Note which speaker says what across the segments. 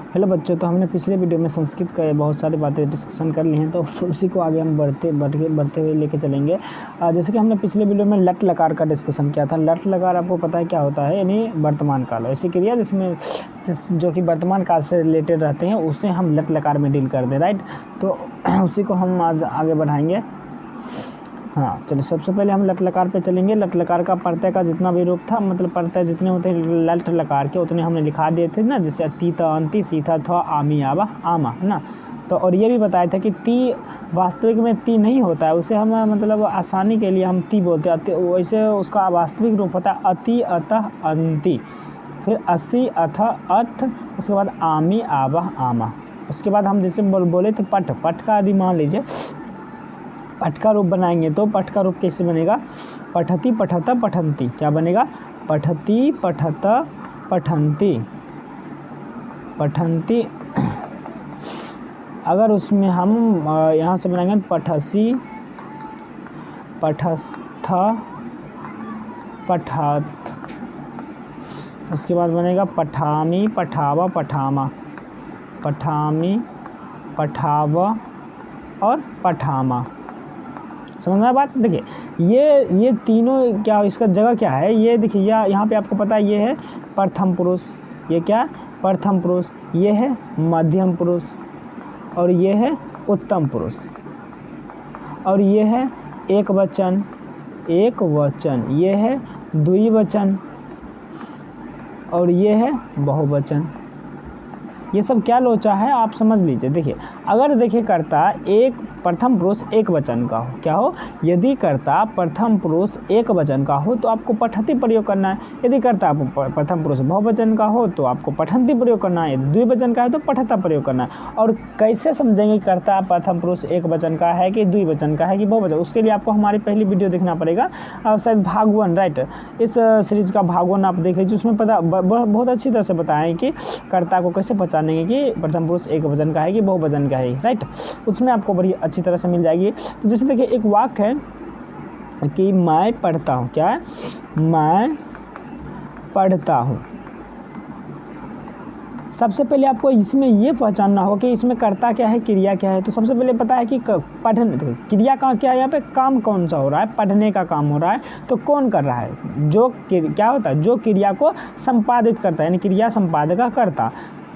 Speaker 1: Hello बच्चों, तो हमने पिछले वीडियो में संस्कृत का बहुत सारी बातें डिस्कशन कर ली हैं, तो उसी को आगे हम बढ़ते हुए लेके चलेंगे। जैसे कि हमने पिछले वीडियो में लट लकार का डिस्कशन किया था। लट लकार आपको पता है क्या होता है, यानी वर्तमान काल। ऐसी क्रिया जिसमें जो कि वर्तमान काल से रिलेटेड रहते हैं उसे हम लट लकार में डील कर दें, राइट। तो उसी को हम आज आगे बढ़ाएंगे। हाँ चलिए, सबसे पहले हम लट लकार पे चलेंगे। लट लकार का प्रत्यय का जितना भी रूप था, मतलब प्रत्यय जितने होते हैं लट लकार के, उतने हमने लिखा दिए थे ना। जैसे ती त अंति सीथा थ आमी आवा आमा, है ना। तो और ये भी बताया था कि ती वास्तविक में ती नहीं होता है, उसे हम मतलब आसानी के लिए हम ती बोलते हैं। वैसे उसका वास्तविक रूप होता है अति अतः अंति, फिर अस्सी अथ अथ, उसके बाद आमी आवा आमा। उसके बाद हम जैसे बोले थे पठ का यदि मान लीजिए पठ का रूप बनाएंगे तो पठ का रूप कैसे बनेगा, पठती पठत पठंती। क्या बनेगा, पठती पठत पठंती पठंती। अगर उसमें हम यहाँ से बनाएंगे पठसी पठस्थ पठत। उसके बाद बनेगा पठामी पठावा पठामा, पठामी पठाव और पठामा। समझ में बात। देखिए ये तीनों क्या, इसका जगह क्या है, ये देखिए यहाँ पे आपको पता है ये है प्रथम पुरुष, ये क्या है प्रथम पुरुष, ये है मध्यम पुरुष और ये है उत्तम पुरुष, और ये है एक वचन, ये है द्विवचन और ये है बहुवचन। ये सब क्या लोचा है आप समझ लीजिए। देखिए अगर देखिए कर्ता एक प्रथम पुरुष एक वचन का हो, क्या हो, यदि कर्ता प्रथम पुरुष एक वचन का हो तो आपको पठती प्रयोग करना है। यदि कर्ता प्रथम पुरुष बहुवचन का हो तो आपको पठंती प्रयोग करना है। द्विवचन का है तो पठता प्रयोग करना है। और कैसे समझेंगे कर्ता प्रथम पुरुष एक वचन का है कि द्विवचन का है कि बहुवचन, उसके लिए आपको हमारी पहली वीडियो देखना पड़ेगा, शायद भाग 1, राइट। इस सीरीज़ का भाग 1 आप देख लीजिए, उसमें पता बहुत अच्छी तरह से बताएं कि कर्ता को कैसे पहचानेंगे कि प्रथम पुरुष एक वचन का है कि बहुवचन का है, राइट। उसमें आपको बड़ी अच्छी तरह से मिल जाएगी। तो जैसे देखिए एक वाक्य है कि मैं पढ़ता हूँ, क्या है, मैं पढ़ता हूँ। सबसे पहले आपको इसमें ये पहचानना होगा कि इसमें कर्ता क्या है, क्रिया क्या है। तो सबसे पहले पता है कि पढ़ने, क्रिया का क्या है, यहाँ पे काम कौन सा हो रहा है, पढ़ने का काम हो रहा है। तो कौन कर रहा है, जो क्या होता है, जो क्रिया को संपादित करता है, यानी क्रिया संपादक करता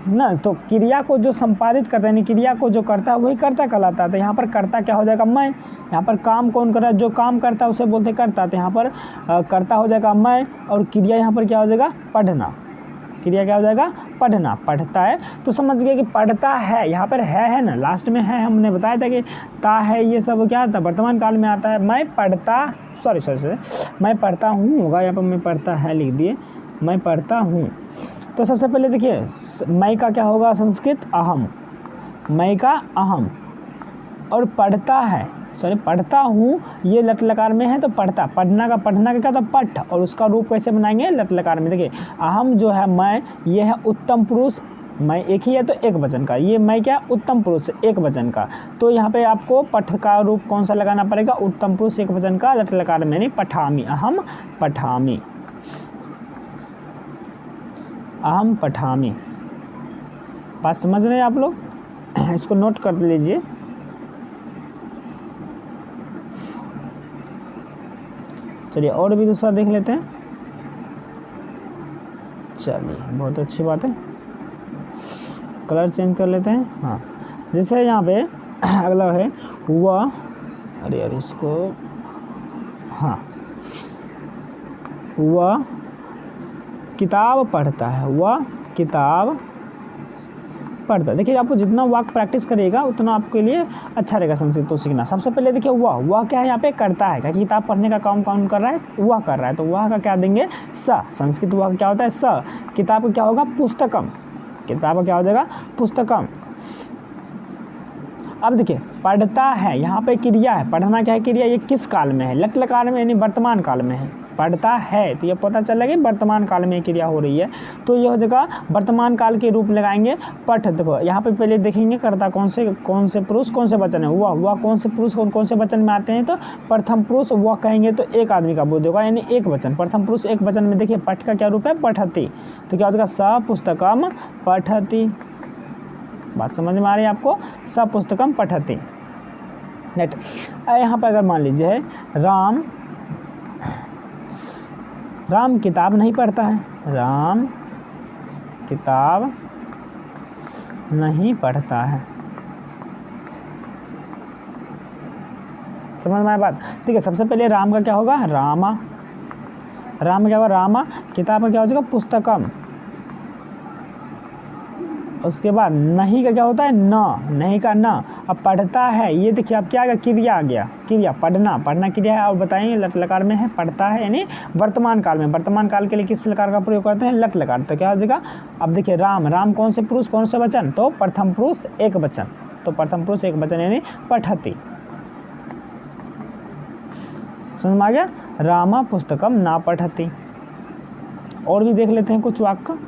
Speaker 1: ना। तो क्रिया को जो संपादित करता है, यानी क्रिया को जो करता है वही कर्ता कहलाता है। तो यहाँ पर कर्ता क्या हो जाएगा, मैं। यहाँ पर काम कौन कर रहा है, जो काम करता है उसे बोलते हैं कर्ता। तो यहाँ पर कर्ता हो जाएगा मैं, और क्रिया यहाँ पर क्या हो जाएगा, पढ़ना। क्रिया क्या हो जाएगा, पढ़ना, पढ़ता है। तो समझ गए कि पढ़ता है, यहाँ पर है ना, लास्ट में है। हमने बताया था कि ता है, ये सब क्या आता है, वर्तमान काल में आता है। मैं पढ़ता, सॉरी मैं पढ़ता हूँ होगा, यहाँ पर मैं पढ़ता है लिख दिए, मैं पढ़ता हूँ। तो सबसे पहले देखिए मैं का क्या होगा, संस्कृत अहम, मैं का अहम, और पढ़ता है, पढ़ता हूँ, ये लट लकार में है तो पढ़ता, पढ़ना का क्या था, पठ, और उसका रूप कैसे बनाएंगे, लट लकार में। देखिए अहम जो है मैं, ये है उत्तम पुरुष, मैं एक ही है तो एक वचन का, ये मैं क्या, उत्तम पुरुष एक वचन का। तो यहाँ पे आपको पठ का रूप कौन सा लगाना पड़ेगा, उत्तम पुरुष एक वचन का लट लकार में, नहीं पठामी, अहम पठामी, अहम पठामी। बात समझ रहे हैं आप लोग, इसको नोट कर लीजिए। चलिए और भी दूसरा देख लेते हैं। चलिए बहुत अच्छी बात है, कलर चेंज कर लेते हैं। हाँ जैसे यहाँ पे अगला है वह, अरे यार इसको, हाँ वह किताब पढ़ता है, वह किताब पढ़ता है। देखिए आपको जितना वाक्य प्रैक्टिस करिएगा उतना आपके लिए अच्छा रहेगा संस्कृत को सीखना। सबसे पहले देखिए वह क्या है, यहाँ पे करता है, क्या किताब पढ़ने का काम कौन कर रहा है, वह कर रहा है। तो वह का क्या देंगे, स। संस्कृत वह क्या होता है, स। किताब का क्या होगा, पुस्तकम, किताब का क्या हो जाएगा, पुस्तकम। अब देखिए पढ़ता है, यहाँ पे क्रिया है, पढ़ना क्या है, क्रिया, ये किस काल में है, लट लकार में, यानी वर्तमान काल में है। पढ़ता है तो ये पता चला कि वर्तमान काल में क्रिया हो रही है, तो ये हो जाएगा वर्तमान काल के रूप लगाएंगे पठ। देखो यहाँ पे पहले देखेंगे कर्ता कौन से पुरुष कौन से वचन है, वह कौन से पुरुष कौन से वचन में आते हैं। तो प्रथम पुरुष वह कहेंगे तो एक आदमी का बोध होगा, यानी एक वचन, प्रथम पुरुष एक वचन में। देखिए पठ का क्या रूप है, पठती, तो क्या हो जाएगा, स पुस्तकम पठती, बात समझ में आ रही है आपको? स पुस्तकम पठति। नेक्स्ट यहाँ पर अगर मान लीजिए है राम किताब नहीं पढ़ता है, राम किताब नहीं पढ़ता है। समझ में आया बात? ठीक है, सबसे पहले राम का क्या होगा? रामा। राम क्या होगा? रामा। किताब का क्या हो जाएगा? पुस्तकम। उसके बाद नहीं का क्या होता है? न। नहीं का न। अब पढ़ता है, ये देखिए अब क्या आ गया? क्रिया आ गया। क्रिया पढ़ना, पढ़ना क्रिया है। और बताएंगे लट लकार में है पढ़ता है, यानी वर्तमान काल में। वर्तमान काल के लिए किस लकार का प्रयोग करते हैं? लट लकार। तो क्या हो जाएगा? अब देखिए राम, राम कौन से पुरुष कौन से वचन? तो प्रथम पुरुष एक वचन। तो प्रथम पुरुष एक वचन यानी पठति। समझ में आ गया? रामा पुस्तकम ना पठति। और भी देख लेते हैं कुछ वाक्य।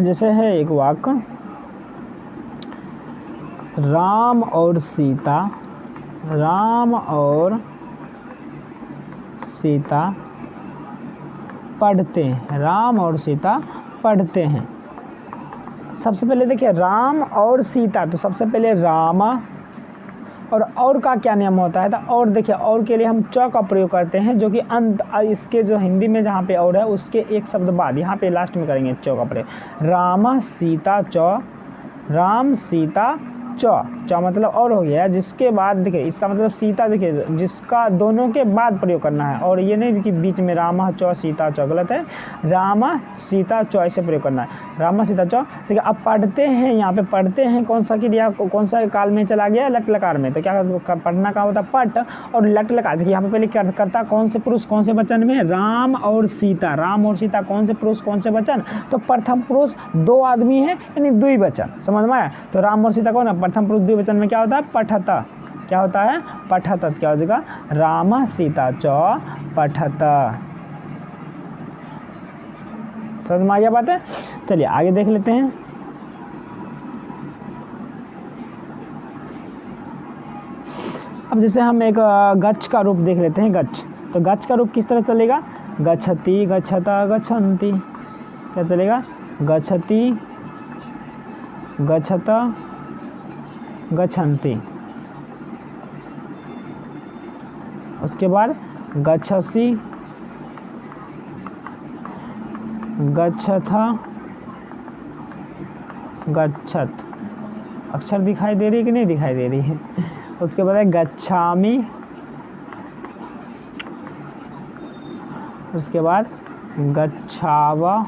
Speaker 1: जैसे है एक वाक्य, राम और सीता पढ़ते हैं। राम और सीता पढ़ते हैं। सबसे पहले देखिए राम और सीता, तो सबसे पहले रामा। और का क्या नियम होता है? तो और देखिए और के लिए हम च का प्रयोग करते हैं, जो कि अंत इसके जो हिंदी में जहाँ पे और है उसके एक शब्द बाद यहाँ पे लास्ट में करेंगे च का प्रयोग। राम सीता च, राम सीता च। च मतलब और हो गया, जिसके बाद देखिए इसका मतलब सीता, देखिए जिसका दोनों के बाद प्रयोग करना है। और ये नहीं कि बीच में रामा च सीता च, गलत है। रामा सीता च ऐसे प्रयोग करना है, रामा सीता च। देखिए अब पढ़ते हैं, यहाँ पे पढ़ते हैं कौन सा क्रिया कौन सा काल में चला गया? लट लकार में। तो क्या पढ़ना का होता है? पट। और लट लकार देखिए यहाँ पे पहले क्या करता? कौन से पुरुष कौन से वचन में? राम और सीता। राम और सीता कौन से पुरुष कौन से वचन? तो प्रथम पुरुष दो आदमी है यानी द्विवचन। समझ में आया? तो राम और सीता कौन है? प्रथम पुरुष द्विवचन में क्या होता है? पठत। क्या होता है? पठत। क्या हो जाएगा? राम सीता च पठत। समझ में आ गया बात है? चलिए आगे देख लेते हैं। अब जैसे हम एक गच्छ का रूप देख लेते हैं। गच्छ, तो गच्छ का रूप किस तरह चलेगा? गच्छति गच्छता गच्छन्ति। क्या चलेगा? गच्छति गच्छता गच्छन्ति। उसके बाद गच्छसि गच्छथ गच्छत। अक्षर दिखाई दे रही है कि नहीं दिखाई दे रही है? उसके बाद है गच्छामि। उसके बाद गच्छावा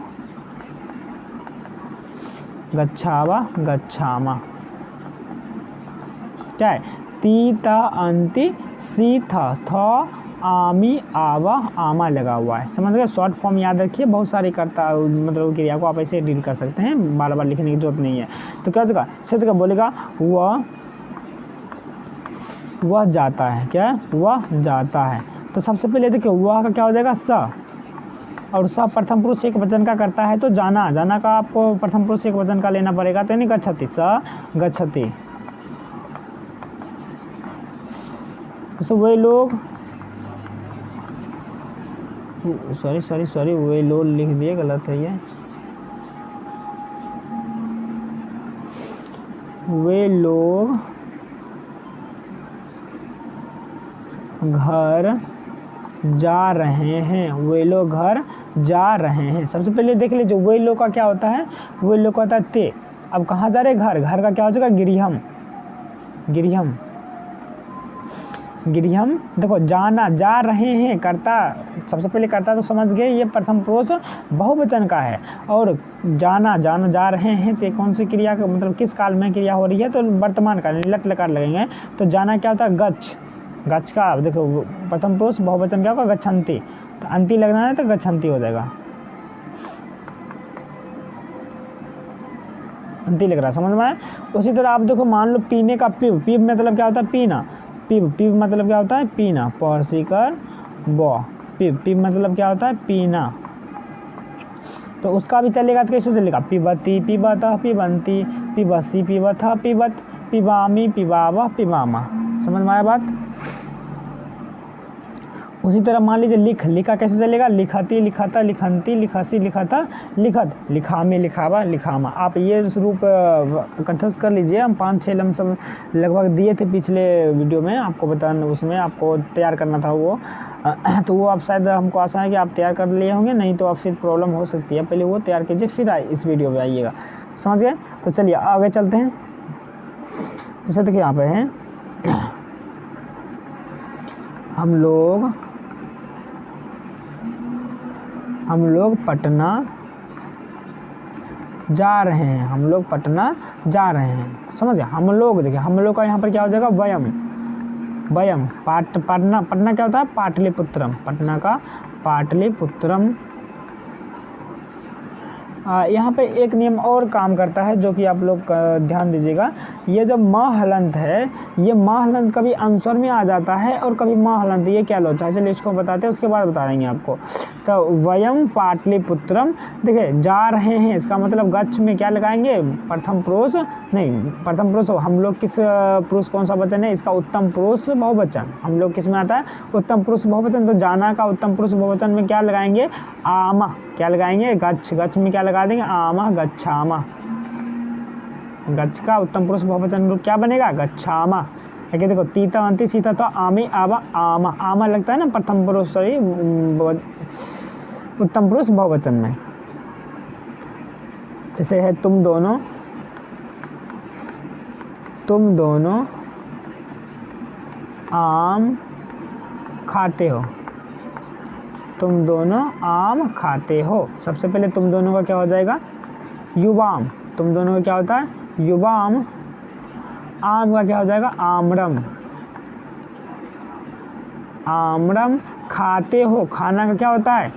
Speaker 1: गच्छावा गच्छामा। क्या है? तीता अंति सी था आमी आवा आमा लगा हुआ है। समझ गए? शॉर्ट फॉर्म याद रखिए, बहुत सारी करता मतलब क्रिया को आप ऐसे डील कर सकते हैं, बार बार लिखने की जरूरत नहीं है। तो क्या होगा? सिद्ध का बोलेगा वह जाता है। क्या है? वह जाता है। तो सबसे पहले देखिए वह का क्या हो जाएगा? स। और स प्रथम पुरुष एक वचन का करता है, तो जाना, जाना का आपको प्रथम पुरुष एक वचन का लेना पड़ेगा। तो नहीं गच्छति, स गच्छति। तो वे लोग, सॉरी वे लोग लिख दिए, गलत है ये। वे लोग घर जा रहे हैं। वे लोग घर जा रहे हैं। सबसे पहले देख लीजिए वे लोग का क्या होता है? वे लोग का होता है ते। अब कहाँ जा रहे? घर। घर का क्या हो जाएगा? गृहम। गृहम गृहम। देखो जाना, जा रहे हैं, करता सबसे पहले करता तो समझ गए ये प्रथम पुरुष बहुवचन का है। और जाना, जाना जा रहे हैं, तो कौन सी क्रिया का मतलब किस काल में क्रिया हो रही है? तो वर्तमान काल, लट लकार लगेंगे। तो जाना क्या होता है? गच्छ। गच्छ का देखो प्रथम पुरुष बहुवचन क्या होगा? गच्छन्ति। तो अंति लगना है तो गच्छन्ति हो जाएगा, अंति लग रहा है। समझ में आया? उसी तरह आप देखो मान लो पीने का पीव। पीव मतलब क्या होता है? पीना। पीव, पीव मतलब क्या होता है? पीना। पढ़ कर ब। पीव, पीव मतलब क्या होता है? पीना। तो उसका भी चलेगा तो कैसे चलेगा, पिबती पिबतः पिबंती पिबसी पिबथः पिबत पिबामी पिबावः पिबामा। समझ में आया बात। उसी तरह मान लीजिए लिखा कैसे चलेगा, लिखती लिखता लिखंती लिखसी लिखता लिखत लिखामी लिखावा लिखामा। आप ये रूप कंठस्थ कर लीजिए। हम 5-6 लमसम लगभग दिए थे पिछले वीडियो में, आपको बताना उसमें आपको तैयार करना था वो तो वो आप शायद हमको आशा है कि आप तैयार कर लिए होंगे, नहीं तो आप फिर प्रॉब्लम हो सकती है। पहले वो तैयार कीजिए फिर इस वीडियो में आइएगा। समझ गए। तो चलिए आगे चलते हैं। जैसे देखिए यहाँ पे हैं हम लोग पटना जा रहे हैं। हम लोग पटना जा रहे हैं। समझ गए। हम लोग देखिए हम लोग का यहाँ पर क्या हो जाएगा, वयम। वयम पटना क्या होता है, पाटलिपुत्रम। पटना का पाटलिपुत्रम। यहाँ पे एक नियम और काम करता है जो कि आप लोग ध्यान दीजिएगा। ये जो म हलंत है, ये म हलंत कभी अनुस्वर में आ जाता है और कभी म हलंत। ये क्या लोचा है, चलिए इसको बताते हैं, उसके बाद बता देंगे आपको। तो वयम पाटलिपुत्रम, देखिए जा रहे हैं, इसका मतलब गच्छ में क्या लगाएंगे, प्रथम पुरुष नहीं, प्रथम पुरुष हम लोग किस पुरुष कौन सा वचन है, इसका उत्तम पुरुष बहुवचन। हम लोग किस में आता है, उत्तम पुरुष बहुवचन। तो जाना का उत्तम पुरुष बहुवचन में क्या लगाएंगे, आमा। क्या लगाएंगे, गच्छ। गच्छ में क्या लगा देंगे, आमा गच्छामा। गच्छ का उत्तम पुरुष बहुवचन रूप क्या बनेगा, गच्छामा। देखिए देखो तीता अंति सीता तो आमी आवा आमा। आमा लगता है ना प्रथम पुरुष सॉरी उत्तम पुरुष बहुवचन में। जैसे है तुम दोनों आम खाते हो। तुम दोनों आम खाते हो। सबसे पहले तुम दोनों का क्या हो जाएगा, युवाम। तुम दोनों का क्या होता है, युवाम। आम का क्या हो जाएगा, आम्रम। आम्रम खाते हो। खाना का क्या होता है,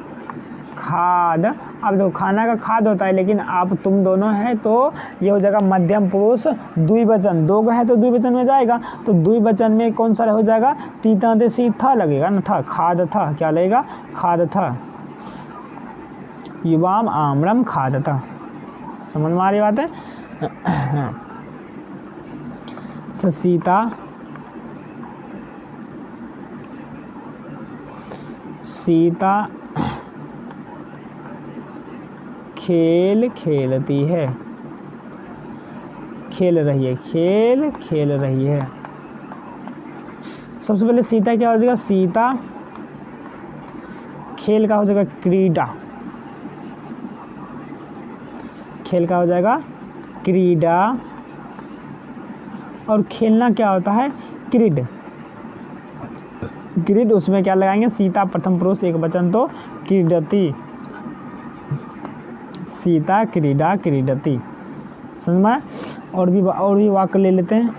Speaker 1: खाद। अब देखो खाना का खाद होता है, लेकिन आप तुम दोनों हैं तो ये हो जाएगा मध्यम पुरुष द्विवचन। दो है तो द्विवचन में जाएगा, तो द्विवचन में कौन सा हो जाएगा, तीता देसी था लगेगा ना, था खाद था, क्या लगेगा, खाद था। युवाम आम्रम खाद था। समझ में आ रही बात है। सीता खेल खेलती है। खेल रही है। सबसे पहले सीता क्या हो जाएगा, सीता। खेल का हो जाएगा क्रीडा। खेल का हो जाएगा क्रीडा। और खेलना क्या होता है, क्रीड। क्रीड उसमें क्या लगाएंगे, सीता प्रथम पुरुष एक वचन तो क्रीडति। सीता क्रीडा क्रीडति। समझ में। और भी वाक्य ले लेते हैं।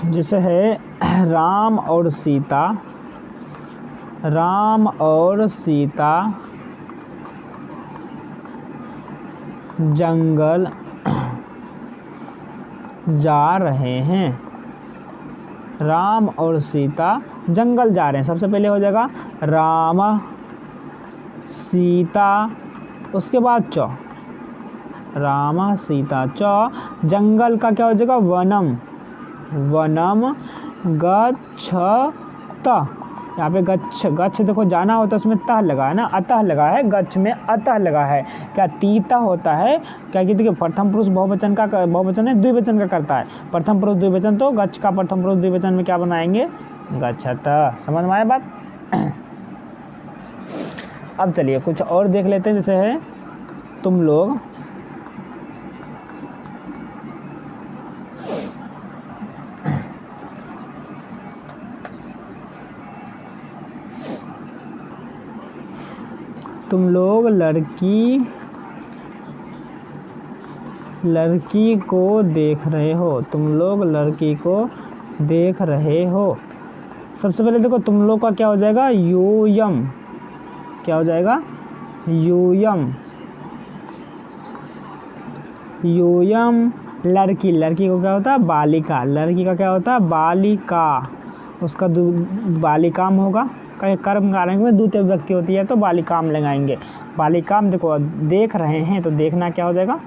Speaker 1: जैसे है राम और सीता जंगल जा रहे हैं। राम और सीता जंगल जा रहे हैं। सबसे पहले हो जाएगा राम सीता, उसके बाद च, राम सीता च। जंगल का क्या हो जाएगा, वनम। वनम गच्छत। यहाँ पे गच्छ देखो जाना होता है, उसमें तह लगा है ना, अतः लगा है। गच्छ में अतः लगा है। क्या तीता होता है, क्या कि देखिए प्रथम पुरुष बहुवचन का बहुवचन है, द्विवचन का करता है। प्रथम पुरुष द्विवचन तो गच्छ का प्रथम पुरुष द्विवचन में क्या बनाएंगे, गच्छत। समझ में आया बात। अब चलिए कुछ और देख लेते हैं। जैसे है तुम लोग लड़की को देख रहे हो। तुम लोग लड़की को देख रहे हो। सबसे पहले देखो तुम लोग का क्या हो जाएगा, यूयम। क्या हो जाएगा, यूयम। यूयम लड़की, लड़की को क्या होता है बालिका, लड़की का क्या होता है बालिका, उसका बालिकाम होगा, कर्म कारक में द्वितीय विभक्ति होती है तो बालिकाम लगाएंगे। बालिकाम देखो देख रहे हैं तो देखना क्या हो जाएगा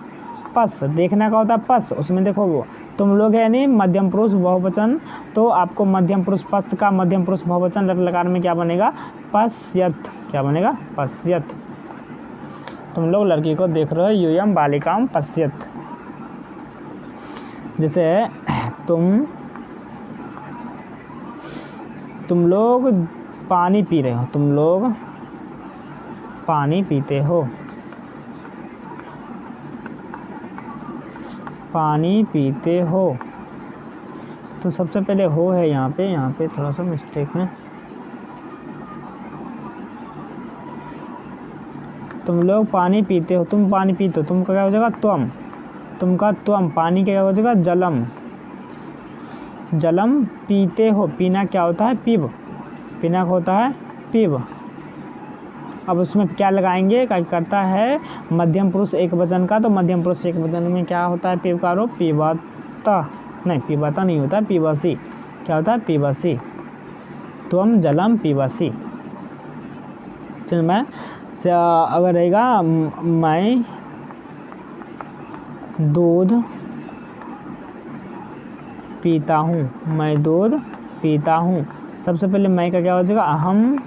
Speaker 1: पस, देखना का होता है पस, उसमें देखो वो तुम लोग है नहीं मध्यम पुरुष बहुवचन, तो आपको मध्यम पुरुष पस का मध्यम पुरुष बहुवचन लट लकार में क्या बनेगा पश्यत, क्या बनेगा पश्यत। तुम लोग लड़की को देख रहे हो यूयम बालिकाम पश्यत। जैसे तुम लोग पानी पी रहे हो, तुम लोग पानी पीते हो, पानी पीते हो, तो सबसे पहले हो है यहाँ पे थोड़ा सा मिस्टेक है। तुम लोग पानी पीते हो, तुम पानी पीते हो, तुम का क्या हो जाएगा त्वम, तुम का त्वम, पानी का क्या हो जाएगा जलम, जलम पीते हो, पीना क्या होता है पिब, पीना होता है पिब। अब उसमें क्या लगाएंगे, क्या करता है मध्यम पुरुष एक वचन का, तो मध्यम पुरुष एक वचन में क्या होता है पिब का रूप पीबता, नहीं पीबता नहीं होता पीबसी, क्या होता है पीबसी, त्वम जलम पीबसी। चल मैं अगर रहेगा मैं दूध पीता हूँ, मैं दूध पीता हूँ, सबसे पहले मैं का क्या हो जाएगा अहम,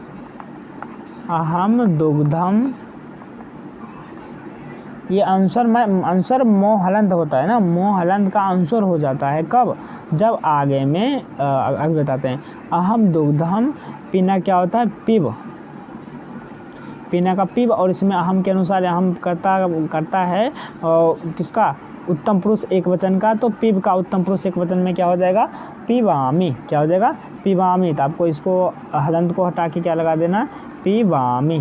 Speaker 1: अहम दुग्धम, ये आंसर में आंसर मोहलंत होता है ना, मोहलंत का आंसर हो जाता है कब, जब आगे में आगे बताते हैं अहम दुग्धम, पीना क्या होता है पिब, पीना का पिब, और इसमें अहम के अनुसार अहम करता है किसका उत्तम पुरुष एक वचन का, तो पिब का उत्तम पुरुष एक वचन में क्या हो जाएगा पिबामी, क्या हो जाएगा पिबामी। तो आपको इसको हलंत को हटा के क्या लगा देना पिबामी,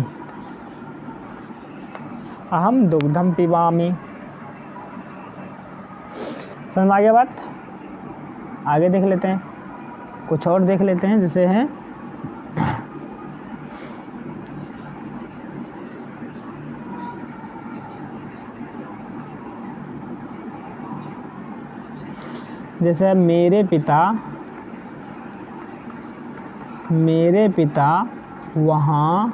Speaker 1: अहम दुग्धम पिबामी। समझ में आ गया बात। आगे देख लेते हैं, कुछ और देख लेते हैं, जैसे हैं जैसे मेरे पिता वहाँ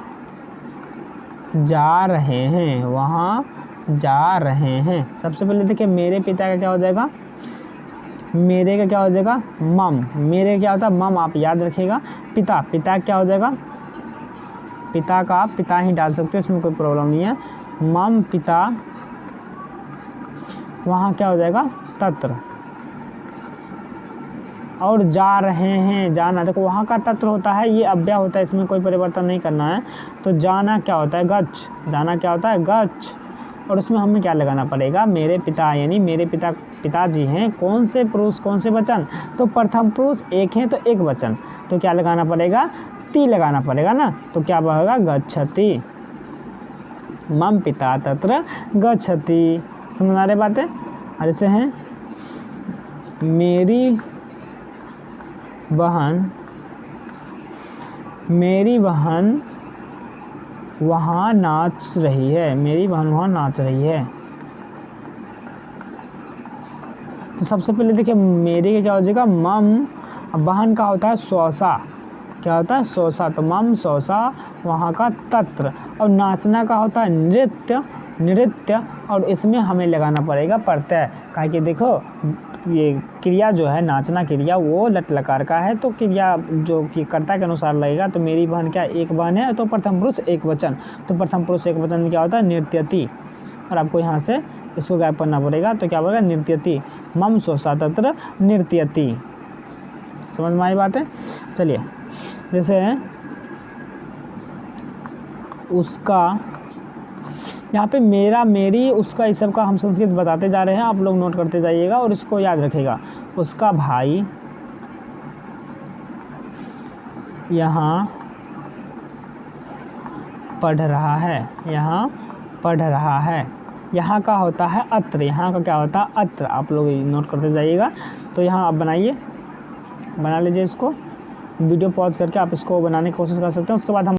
Speaker 1: जा रहे हैं, वहाँ जा रहे हैं। सबसे पहले देखिए मेरे पिता का क्या हो जाएगा, मेरे का क्या हो जाएगा मम, मेरे क्या होता है मम, आप याद रखिएगा। पिता, पिता क्या हो जाएगा, पिता का आप पिता ही डाल सकते हो, इसमें कोई प्रॉब्लम नहीं है। मम पिता, वहाँ क्या हो जाएगा तत्र, और जा रहे हैं, जाना देखो वहाँ का तत्र होता है, ये अव्यय होता है, इसमें कोई परिवर्तन नहीं करना है। तो जाना क्या होता है गच्छ, जाना क्या होता है गच्छ, और उसमें हमें क्या लगाना पड़ेगा मेरे पिता, यानी मेरे पिताजी हैं, कौन से पुरुष कौन से वचन, तो प्रथम पुरुष एक है तो एक वचन, तो क्या लगाना पड़ेगा ती लगाना पड़ेगा ना, तो क्या होगा गच्छति, मम पिता तत्र गच्छति। समझ आ रही बातें। जैसे हैं मेरी बहन वहाँ नाच रही है, मेरी बहन वहाँ नाच रही है। तो सबसे पहले देखिए मेरी का क्या हो जाएगा मम, बहन का होता है सौसा, क्या होता है सौसा, तो मम सौसा वहाँ का तत्र, और नाचना का होता है नृत्य, नृत्य, और इसमें हमें लगाना पड़ेगा प्रत्यय, काहे कि देखो ये क्रिया जो है नाचना क्रिया वो लट लकार का है, तो क्रिया जो कि कर्ता के अनुसार लगेगा। तो मेरी बहन क्या एक बहन है, तो प्रथम पुरुष एक वचन, तो प्रथम पुरुष एक वचन में क्या होता है नृत्यति, और आपको यहाँ से इसको गायब करना पड़ेगा, तो क्या बोलेगा नृत्यति, मम सोसा तत्र नृत्यति। समझ में आई बात है। चलिए जैसे उसका, यहाँ पे मेरा मेरी उसका इस सब का हम संस्कृत बताते जा रहे हैं, आप लोग नोट करते जाइएगा और इसको याद रखिएगा। उसका भाई यहाँ पढ़ रहा है, यहाँ पढ़ रहा है, यहाँ का होता है अत्र, यहाँ का क्या होता है अत्र, आप लोग नोट करते जाइएगा। तो यहाँ आप बनाइए, बना लीजिए इसको, वीडियो पॉज करके आप इसको बनाने की कोशिश कर सकते हैं। उसके बाद हम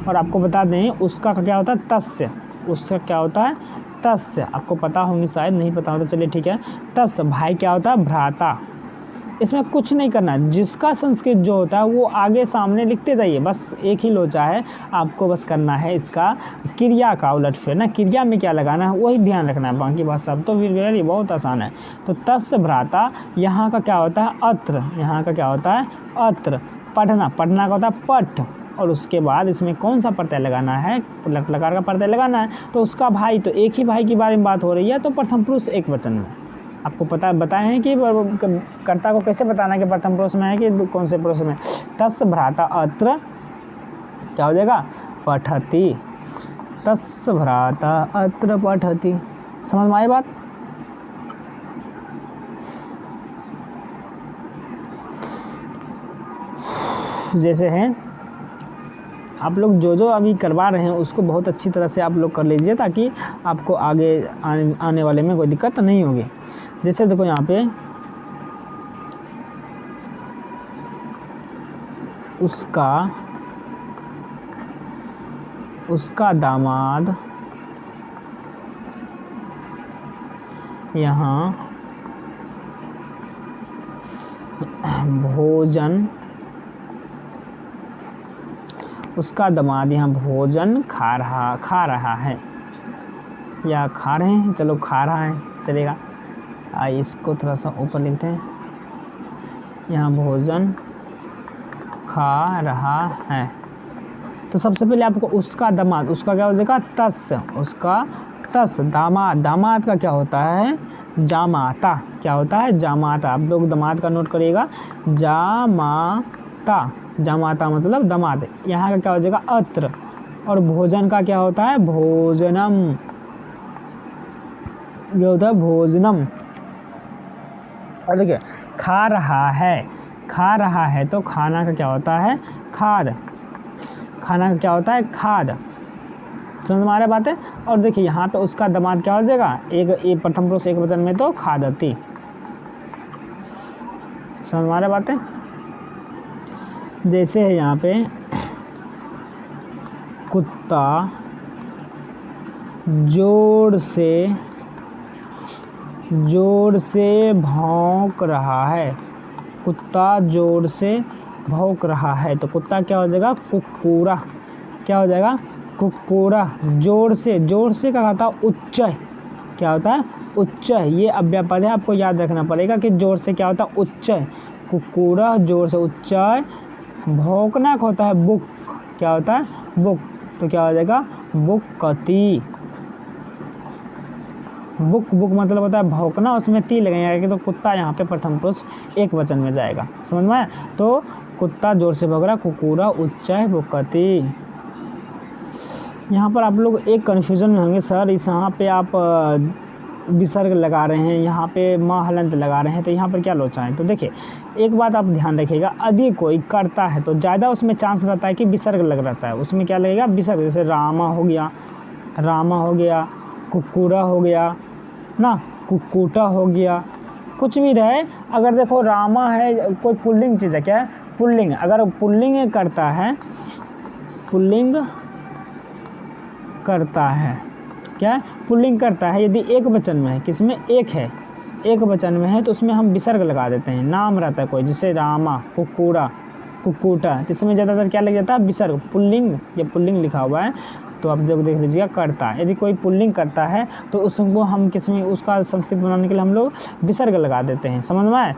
Speaker 1: और आपको बता दें उसका क्या होता है तस्य, उसका क्या होता है तस्य, आपको पता होंगी शायद, नहीं पता हो तो चलिए ठीक है। तस्य भाई क्या होता है, भ्राता। इसमें कुछ नहीं करना, जिसका संस्कृत जो होता है वो आगे सामने लिखते जाइए, बस एक ही लोचा है, आपको बस करना है इसका क्रिया का उलटफेर ना, क्रिया में क्या लगाना है वही ध्यान रखना है, बाकी बात सब तो फिर बहुत आसान है। तो तस्य भ्राता, यहाँ का क्या होता है, अत्र, यहाँ का क्या होता है, अत्र। पढ़ना, पढ़ना का होता है पठ, और उसके बाद इसमें कौन सा प्रत्यय लगाना है, लकार का प्रत्यय लगाना है। तो उसका भाई, तो एक ही भाई के बारे में बात हो रही है, तो प्रथम पुरुष एक वचन में। आपको पता बताए हैं कि कर्ता को कैसे बताना है कि प्रथम पुरुष में है कि कौन से पुरुष में। तस्य भ्राता अत्र क्या हो जाएगा, पठति। तस्य भ्राता अत्र पठति। समझ में आई बात। जैसे हैं आप लोग जो जो अभी करवा रहे हैं उसको बहुत अच्छी तरह से आप लोग कर लीजिए, ताकि आपको आगे आने वाले में कोई दिक्कत नहीं होगी। जैसे देखो यहाँ पे उसका दामाद यहाँ भोजन, उसका दामाद यहाँ भोजन खा रहा है, या खा रहे हैं, चलो खा रहा है चलेगा। इसको थोड़ा सा ऊपर लिखते हैं, यहाँ भोजन खा रहा है। तो सबसे पहले आपको उसका दामाद, उसका क्या हो जाएगा, तस, उसका तस। दामाद, दामाद का क्या होता है, जामाता। क्या होता है, जामाता। आप लोग दामाद का नोट करिएगा, जामाता, जामाता मतलब दामाद। यहाँ का क्या हो जाएगा, अत्र। और भोजन का क्या होता है, भोजनम, ये होता है भोजनम। और देखिए खा रहा है, खा रहा है तो खाना का क्या होता है, खाद। खाना का क्या होता है, खाद। समझ में आ रहा बात है। और देखिए यहाँ पे उसका दामाद क्या हो जाएगा, एक प्रथम पुरुष एक वचन में तो खादती। समझ में आ रहा बात है। जैसे है यहाँ पे कुत्ता जोर से भौंक रहा है, कुत्ता जोर से भौंक रहा है। तो कुत्ता क्या हो जाएगा, कुक्कुरा। क्या हो जाएगा, कुक्कुरा। जोर से, जोर से क्या होता है, उच्च। क्या होता है, उच्च। ये अव्यापद है, आपको याद रखना पड़ेगा कि जोर से क्या होता है, उच्च। कुक्कुरा जोर से, उच्च। भौंकना का होता है बुक। क्या होता है, बुक। तो क्या हो जाएगा, बुक्कती। बुक, बुक मतलब होता है भौंकना, उसमें ती लगेगा तो कुत्ता यहाँ पे प्रथम पुरुष एक वचन में जाएगा। समझ में आया। तो कुत्ता जोर से भौंक रहा, कुक्कुरा उच्च बुक्कती। यहाँ पर आप लोग एक कन्फ्यूजन में होंगे, सर इस यहाँ पे आप विसर्ग लगा रहे हैं, यहाँ पे माँ हलंत लगा रहे हैं, तो यहाँ पर क्या लोचा है। तो देखिए एक बात आप ध्यान रखिएगा, यदि कोई करता है तो ज़्यादा उसमें चांस रहता है कि विसर्ग लग रहता है। उसमें क्या लगेगा, विसर्ग। जैसे रामा हो गया, रामा हो गया, कुक्कुरा हो गया ना, कुक्कुटा हो गया, कुछ भी रहे। अगर देखो रामा है, कोई पुल्लिंग चीज़ है, क्या है, पुल्लिंग। अगर पुल्लिंग करता है, पुल्लिंग करता है, क्या पुल्लिंग करता है, यदि एक वचन में है, किसमें एक है, एक वचन में है, तो उसमें हम विसर्ग लगा देते हैं। नाम रहता है कोई, जैसे रामा, कुक्कुरा, कुक्कुटा, तो इसमें ज़्यादातर क्या लग जाता है, विसर्ग। पुल्लिंग, ये पुल्लिंग लिखा हुआ है तो आप जब देख लीजिएगा करता है। यदि कोई पुल्लिंग करता है तो उसको हम किसमें, उसका संस्कृत बनाने के लिए हम लोग विसर्ग लगा देते हैं। समझ में आए।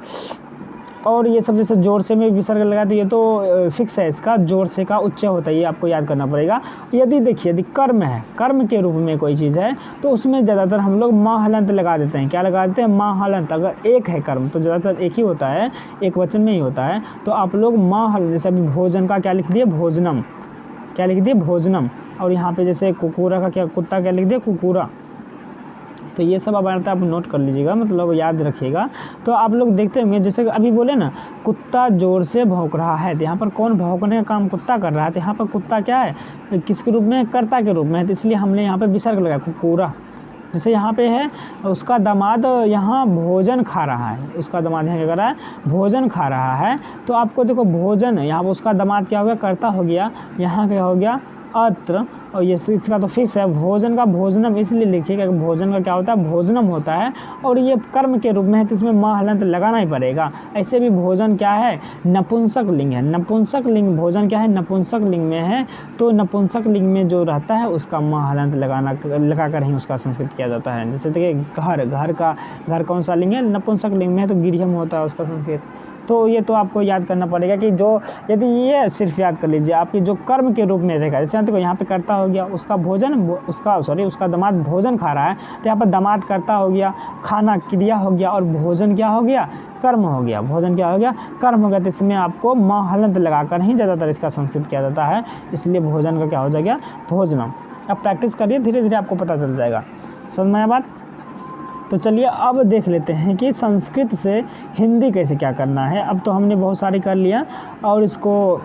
Speaker 1: और ये सब जैसे जोर से में विसर्ग लगाते, ये तो फिक्स है, इसका जोर से का उच्च होता है, ये आपको याद करना पड़ेगा। यदि देखिए यदि कर्म है, कर्म के रूप में कोई चीज़ है, तो उसमें ज़्यादातर हम लोग माँ हलंत लगा देते हैं। क्या लगा देते हैं, माँ हलंत। अगर एक है कर्म तो ज़्यादातर एक ही होता है, एक वचन में ही होता है। तो आप लोग माँ हलंत, जैसे अभी भोजन का क्या लिख दिए, भोजनम। क्या लिख दिए, भोजनम। और यहाँ पे जैसे कुक्कुरा का क्या, कुत्ता क्या लिख दिया, कुक्कुरा। तो ये सब अब आप नोट कर लीजिएगा, मतलब याद रखिएगा। तो आप लोग देखते होंगे, जैसे अभी बोले ना कुत्ता जोर से भौंक रहा है, तो यहाँ पर कौन भौंकने का काम कुत्ता कर रहा है, तो यहाँ पर कुत्ता क्या है, किसके रूप में, कर्ता के रूप में है, तो इसलिए हमने यहाँ पे विसर्ग लगाया, कुक्कुरा। जैसे यहाँ पे है उसका दामाद यहाँ भोजन खा रहा है, उसका दामाद यहाँ क्या कर रहा है, भोजन खा रहा है। तो आपको देखो भोजन, यहाँ पर उसका दामाद क्या हो गया, कर्ता हो गया, यहाँ क्या हो गया, अत्र। और ये इसका तो फिक्स है। भोजन का भोजनम इसलिए लिखिएगा, भोजन का क्या होता है, भोजनम होता है, और ये कर्म के रूप में है तो इसमें म हलंत लगाना ही पड़ेगा। ऐसे भी भोजन क्या है, नपुंसक लिंग है। नपुंसक लिंग भोजन क्या है, नपुंसक लिंग में है, तो नपुंसक लिंग में जो रहता है उसका म हलंत लगा कर ही उसका संस्कृत किया जाता है। जैसे देखिए घर कौन सा लिंग है, नपुंसक लिंग में है तो गिरियम होता है उसका संस्कृत। तो ये तो आपको याद करना पड़ेगा कि जो यदि ये सिर्फ याद कर लीजिए आपकी जो कर्म के रूप में रहेगा। जैसे देखो यहाँ पे कर्ता हो गया, उसका दामाद भोजन खा रहा है, तो यहाँ पर दामाद कर्ता हो गया, खाना क्रिया हो गया, और भोजन क्या हो गया, कर्म हो गया। भोजन क्या हो गया, कर्म हो गया। तो इसमें आपको म हलंत लगाकर ही ज़्यादातर इसका संस्कृत किया जाता है, इसलिए भोजन का क्या हो जाएगा, भोजनम। अब प्रैक्टिस करिए, धीरे धीरे आपको पता चल जाएगा। समझ में आया बात? तो चलिए अब देख लेते हैं कि संस्कृत से हिंदी कैसे क्या करना है। अब तो हमने बहुत सारी कर लिया, और इसको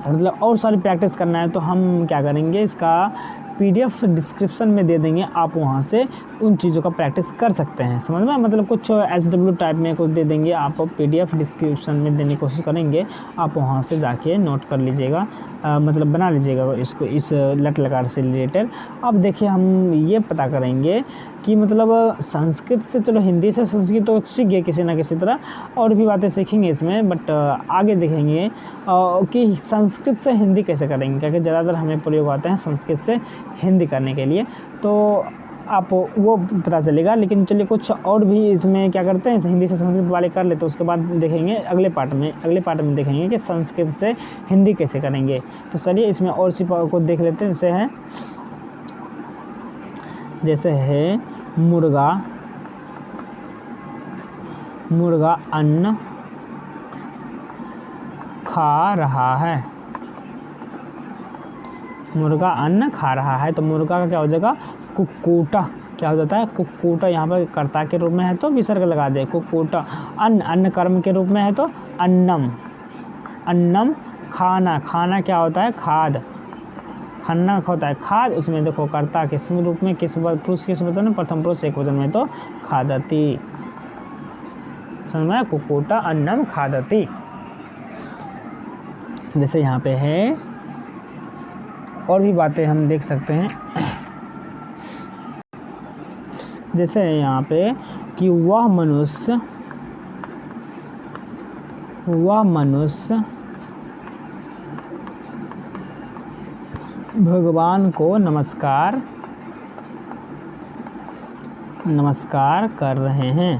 Speaker 1: मतलब और सारी प्रैक्टिस करना है, तो हम क्या करेंगे, इसका PDF डिस्क्रिप्शन में दे देंगे, आप वहाँ से उन चीज़ों का प्रैक्टिस कर सकते हैं। समझ में? मतलब कुछ SW टाइप में कुछ दे देंगे, आप PDF डिस्क्रिप्शन में देने की कोशिश करेंगे, आप वहाँ से जाके नोट कर लीजिएगा, मतलब बना लीजिएगा इसको, इस लट लकार से रिलेटेड। अब देखिए हम ये पता करेंगे कि मतलब संस्कृत से, चलो हिंदी से संस्कृत तो सीख गए किसी ना किसी तरह, और भी बातें सीखेंगे इसमें, बट आगे देखेंगे कि संस्कृत से हिंदी कैसे करेंगे, क्योंकि ज़्यादातर हमें प्रयोग आते हैं संस्कृत से हिंदी करने के लिए, तो आप वो पता चलेगा। लेकिन चलिए कुछ और भी इसमें क्या करते हैं, हिंदी से संस्कृत वाले कर लेते, उसके बाद देखेंगे अगले पार्ट में देखेंगे कि संस्कृत से हिंदी कैसे करेंगे। तो चलिए इसमें और सी को देख लेते हैं। जैसे है मुर्गा अन्न खा रहा है। मुर्गा अन्न खा रहा है, तो मुर्गा का क्या हो जाएगा, कुक्कुटा। क्या हो जाता है, कुक्कुटा। यहाँ पर कर्ता के रूप में है तो विसर्ग लगा दे, कुक्कुटा। अन्न कर्म के रूप में है तो अन्नम। खाना क्या होता है, खाद। खाना होता है खाद, उसमें देखो कर्ता किस रूप में, किस पुरुष किस वचन में, प्रथम पुरुष एक वचन में, तो खादती। समझ में? कुक्कुटा अन्नम खादती। जैसे यहाँ पे है, और भी बातें हम देख सकते हैं। जैसे यहाँ पे कि वह मनुष्य भगवान को नमस्कार कर रहा है।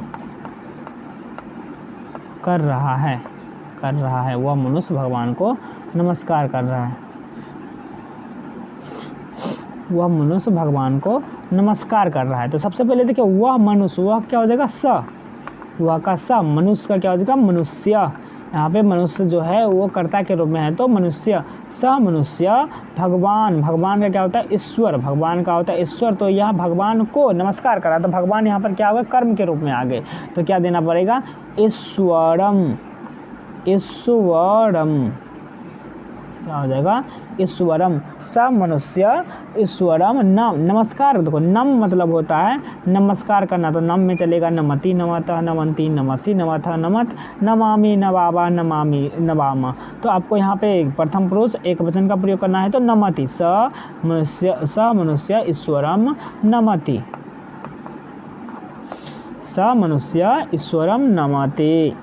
Speaker 1: वह मनुष्य भगवान को नमस्कार कर रहा है। वह मनुष्य भगवान को नमस्कार कर रहा है। तो सबसे पहले देखिए वह मनुष्य, वह क्या हो जाएगा, स। वह का स। मनुष्य का क्या हो जाएगा, मनुष्य। यहाँ पे मनुष्य जो है वो कर्ता के रूप में है तो मनुष्य। स मनुष्य। भगवान का क्या होता है, ईश्वर। भगवान का होता है ईश्वर, तो यह भगवान को नमस्कार करा, तो भगवान यहाँ पर क्या होगा, कर्म के रूप में आ गए, तो क्या देना पड़ेगा, ईश्वरम। क्या हो जाएगा, ईश्वरम। स मनुष्य ईश्वरम नमस्कार। देखो नम मतलब होता है नमस्कार करना, तो नम में चलेगा नमति, नमतः, नमंती, नमसि, नमथ, नमत, नमामि, नवावा, नमामि, नवामा। तो आपको यहाँ पे प्रथम पुरुष एक वचन का प्रयोग करना है, तो नमति। स मनुष्य ईश्वरम नमति। स मनुष्य ईश्वरम नमति।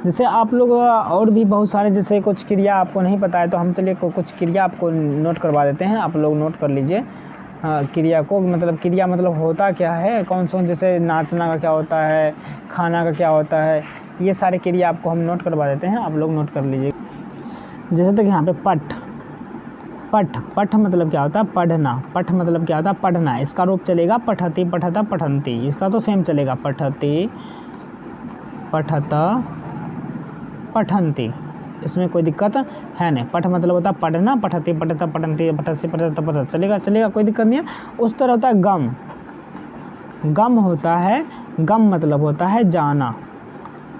Speaker 1: जैसे आप लोग और भी बहुत सारे, जैसे कुछ क्रिया आपको नहीं पता है तो हम चलिए कुछ क्रिया आपको नोट करवा देते हैं, आप लोग नोट कर लीजिए क्रिया को। मतलब क्रिया मतलब होता क्या है, कौन सा, जैसे नाचना का क्या होता है, खाना का क्या होता है, ये सारे क्रिया आपको हम नोट करवा देते हैं, आप लोग नोट कर लीजिए। जैसे तक यहाँ पे पठ मतलब क्या होता है, पढ़ना। पठ मतलब क्या होता है, पढ़ना। इसका रूप चलेगा पठति, पठता, पठन्ति। इसका तो सेम चलेगा, पठति, पठत, पठन्ति। इसमें कोई दिक्कत है नहीं। पठ मतलब होता है पढ़ना, पठति, पठता, पठन्ति, पठस्य, पठत, पठत, चलेगा, कोई दिक्कत नहीं है। उस तरह होता है गम होता है, गम मतलब होता है जाना,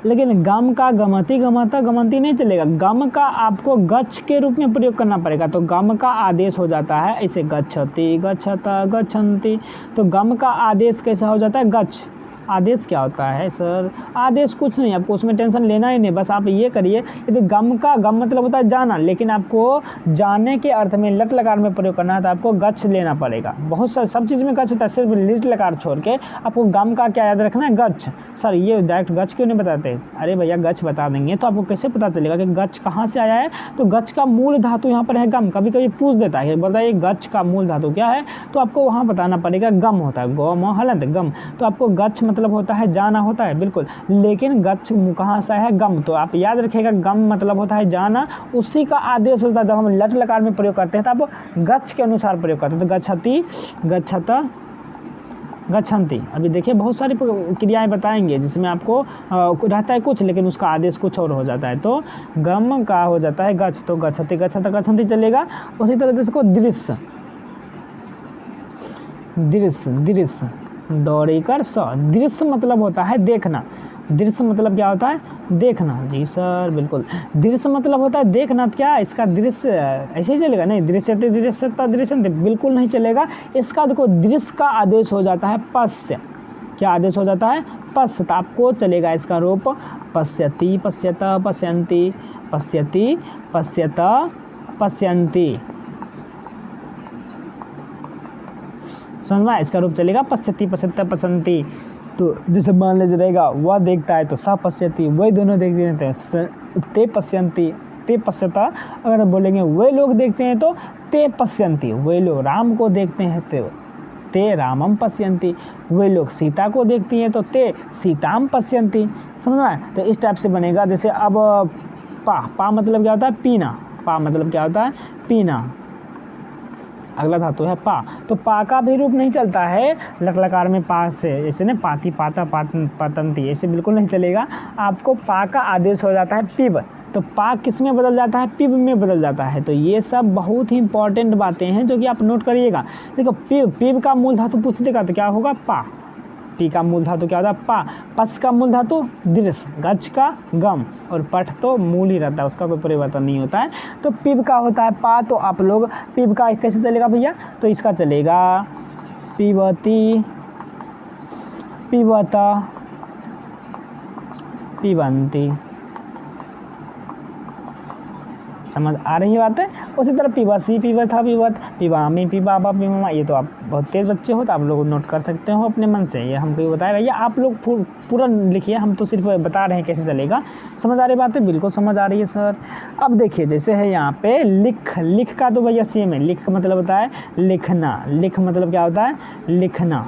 Speaker 1: लेकिन गम का गमति, गमता, गमंती नहीं चलेगा। गम का आपको गच्छ के रूप में प्रयोग करना पड़ेगा, तो गम का आदेश हो जाता है ऐसे, गच्छति, गच्छता, गच्छन्ति। तो गम का आदेश कैसा हो जाता है, गच्छ। आदेश क्या होता है सर? आदेश कुछ नहीं, आपको उसमें टेंशन लेना ही नहीं, बस आप ये करिए। यदि गम का गम मतलब होता है जाना, लेकिन आपको जाने के अर्थ में लट लकार में प्रयोग करना है तो आपको गच्छ लेना पड़ेगा। बहुत सारे सब चीज़ में गच्छ होता है, सिर्फ लिट लकार छोड़ के आपको गम का क्या याद रखना है? गच्छ। सर ये डायरेक्ट गच्छ क्यों नहीं बताते? अरे भैया गच्छ बता देंगे तो आपको कैसे पता चलेगा कि गच्छ कहाँ से आया है? तो गच्छ का मूल धातु यहाँ पर है गम। कभी कभी पूछ देता है, बताइए गच्छ का मूल धातु क्या है, तो आपको वहाँ बताना पड़ेगा गम होता है, गौ म हलंत गम। तो आपको गच्छ मतलब होता है जाना होता है, बिल्कुल, लेकिन गच्छ कहाँ से है? गम। तो आप याद रखिएगा गम मतलब होता है जाना, उसी का आदेश होता है। जब हम लट लकार में प्रयोग करते हैं तो आप गच्छ के अनुसार प्रयोग करते हैं। तो गच्छति, गच्छत, गच्छन्ति। अभी देखिए बहुत सारी क्रियाएं बताएंगे जिसमें आपको रहता है कुछ, लेकिन उसका आदेश कुछ और हो जाता है। तो गम का हो जाता है गच्छ, तो गच्छति, गच्छत, गच्छन्ति चलेगा। उसी तरह से इसको दृश्य, दृश्य, दृश्य दौड़ी कर स। दृश्य मतलब होता है देखना। दृश्य मतलब क्या होता है? देखना। जी सर बिल्कुल, दृश्य मतलब होता है देखना। क्या इसका दृश्य ऐसे ही चलेगा? नहीं, दृश्यते, दृश्यता, दृश्यन्ते बिल्कुल नहीं चलेगा। इसका देखो दृश्य का आदेश हो जाता है पश्य। क्या आदेश हो जाता है? पश्य। तो आपको चलेगा इसका रूप पश्यति, पश्यत, पश्यन्ति, पश्यति, पश्यत, पश्यन्ति। समझना, इसका रूप चलेगा पश्यति, पश्यत, पश्यन्ति। तो जैसे मान लीजिए रहेगा वह देखता है तो स पश्यति, वही दोनों देखते हैं ते पश्यन्ति, ते पश्यता। अगर बोलेंगे वे लोग देखते हैं तो ते पश्यन्ति, वे लोग राम को देखते हैं तो ते रामम पश्यन्ति, वे लोग सीता को देखती हैं तो ते सीताम पश्यन्ति। समझ में? तो इस टाइप से बनेगा। जैसे अब पा मतलब क्या होता है? पीना। पा मतलब क्या होता है? पीना। अगला धातु है पा। तो पा का भी रूप नहीं चलता है लट लकार में पा से, ऐसे ना पाती, पाता, पातंती, ऐसे बिल्कुल नहीं चलेगा। आपको पा का आदेश हो जाता है पिब। तो पा किस में बदल जाता है? पिब में बदल जाता है। तो ये सब बहुत ही इंपॉर्टेंट बातें हैं जो कि आप नोट करिएगा। देखो पिब, पिब का मूल धातु पूछ देगा तो क्या होगा? पा। पी का मूल धातु क्या होता है? पा। पस का मूल धातु दृश्य, गच्छ का गम, और पठ तो मूल ही रहता है, उसका कोई परिवर्तन नहीं होता है। तो पिब का होता है पा। तो आप लोग पिब का कैसे चलेगा भैया? तो इसका चलेगा पिबती, पिबता, पिबंती। समझ आ रही है बात है? उसी तरह पिबासी, पिबथा, पिबत, पिबामी, पिबाबा, पिबामा। ये तो आप बहुत तेज़ बच्चे हो तो आप लोग नोट कर सकते हो अपने मन से, ये हमको बताया भैया। आप लोग पूरा लिखिए, हम तो सिर्फ बता रहे हैं कैसे चलेगा। समझ आ रही बात है? बिल्कुल समझ आ रही है सर। अब देखिए जैसे है यहाँ पे लिख, लिख का तो भैया सेम है। लिख का मतलब होता है लिखना। लिख मतलब क्या होता है? लिखना।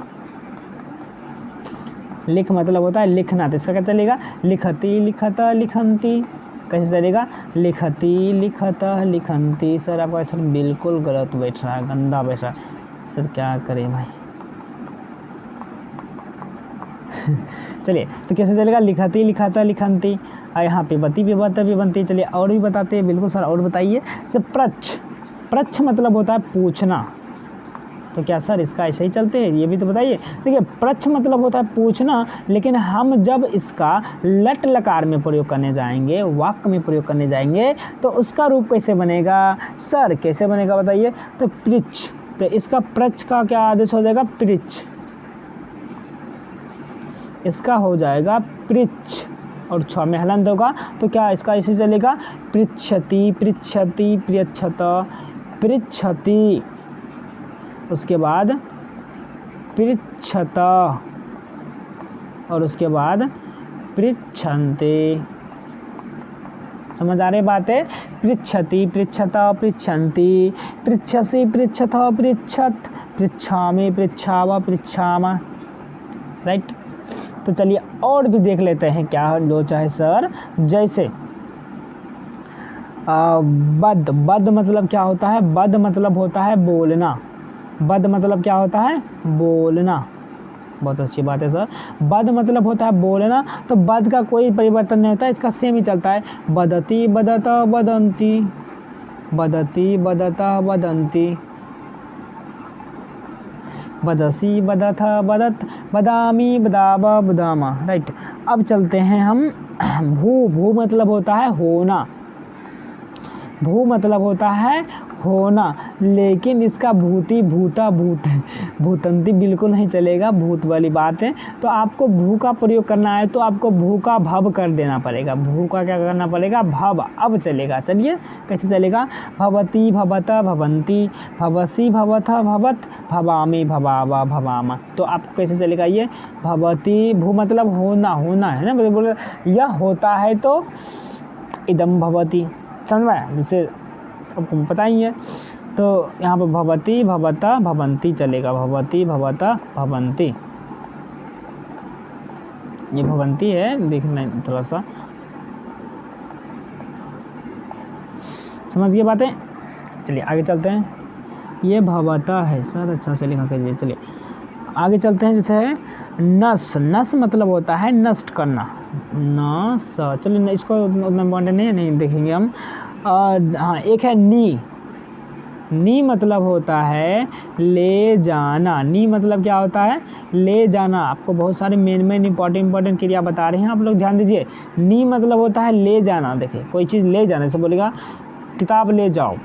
Speaker 1: लिख मतलब होता है लिखना। तो इसका क्या चलेगा? लिखती, लिखता, लिखंती। कैसे चलेगा? लिखती, लिखता, लिखंती। सर आपका अक्षर बिल्कुल गलत बैठ रहा है, गंदा बैठ रहा है। सर क्या करें भाई? चलिए तो कैसे चलेगा? लिखती, लिखता, लिखंती। यहाँ पिबती, पिबता, पिबंती। चलिए और भी बताते हैं। बिल्कुल सर और बताइए। सर प्रच्छ, प्रच्छ मतलब होता है पूछना। तो क्या सर इसका ऐसे ही चलते हैं? ये भी तो बताइए। देखिए प्रच्छ मतलब होता है पूछना, लेकिन हम जब इसका लट लकार में प्रयोग करने जाएंगे, वाक्य में प्रयोग करने जाएंगे, तो उसका रूप कैसे बनेगा? सर कैसे बनेगा बताइए? तो पृच्छ। तो इसका प्रच्छ का क्या आदेश हो जाएगा? पृच्छ। इसका हो जाएगा पृच्छ, और छ में हलंत होगा तो क्या इसका ऐसे चलेगा? पृच्छति, पृच्छति, पृच्छत, पृच्छति। उसके बाद पृच्छत, और उसके बाद पृच्छन्ते। समझ आ रही बात है? पृच्छति, पृच्छत, पृच्छन्ति, पृच्छसि, पृच्छथ, पृच्छत, पृच्छामि, पृच्छाव, पृच्छामा। राइट। तो चलिए और भी देख लेते हैं क्या दो चाहे सर। जैसे बद, बद मतलब क्या होता है? बद मतलब होता है बोलना। बद मतलब क्या होता है? बोलना। बहुत अच्छी बात है सर। बद मतलब होता है बोलना। तो बद का कोई परिवर्तन नहीं होता है, इसका सेम ही चलता है। बदती, बदता, बदंती, बदती, बदता, बदंती, बदसी, बदथा, बदत, बदामी, बदाबा, बदामा। राइट। अब चलते हैं हम भू। भू मतलब होता है होना। भू मतलब होता है होना, लेकिन इसका भूति भूता भूत भूतंती बिल्कुल नहीं चलेगा, भूत वाली बात है। तो आपको भू का प्रयोग करना है तो आपको भू का भव कर देना पड़ेगा। भू का क्या करना पड़ेगा? भव, अब चलेगा। चलिए कैसे चलेगा? भवती भवता भवंती, भवसी भवथा भवत, भवामी भवावा भवामा। तो आपको कैसे चलेगा ये? भवती, भू मतलब होना, होना है ना, बोले यह होता है तो इदम भवती, समझ में? जैसे आपको पता ही है। तो यहाँ पर भवती भवता भवंती चलेगा, भवती भवता भवंती। ये भवंती है, देखना थोड़ा सा, समझ गए बातें? चलिए आगे चलते हैं। ये भवता है सर, अच्छा से लिखा कीजिए। चलिए आगे चलते हैं। जैसे है नस, नस मतलब होता है नष्ट करना, नस। चलिए इसको उतना इम्पोर्टेंट नहीं है, नहीं देखेंगे हम। हाँ, एक है नी, नी मतलब होता है ले जाना। नी मतलब क्या होता है? ले जाना। आपको बहुत सारे मेन इंपॉर्टेंट क्रिया बता रहे हैं, आप लोग ध्यान दीजिए। नी मतलब होता है ले जाना। देखिए कोई चीज़ ले जाने से बोलेगा किताब ले जाओ,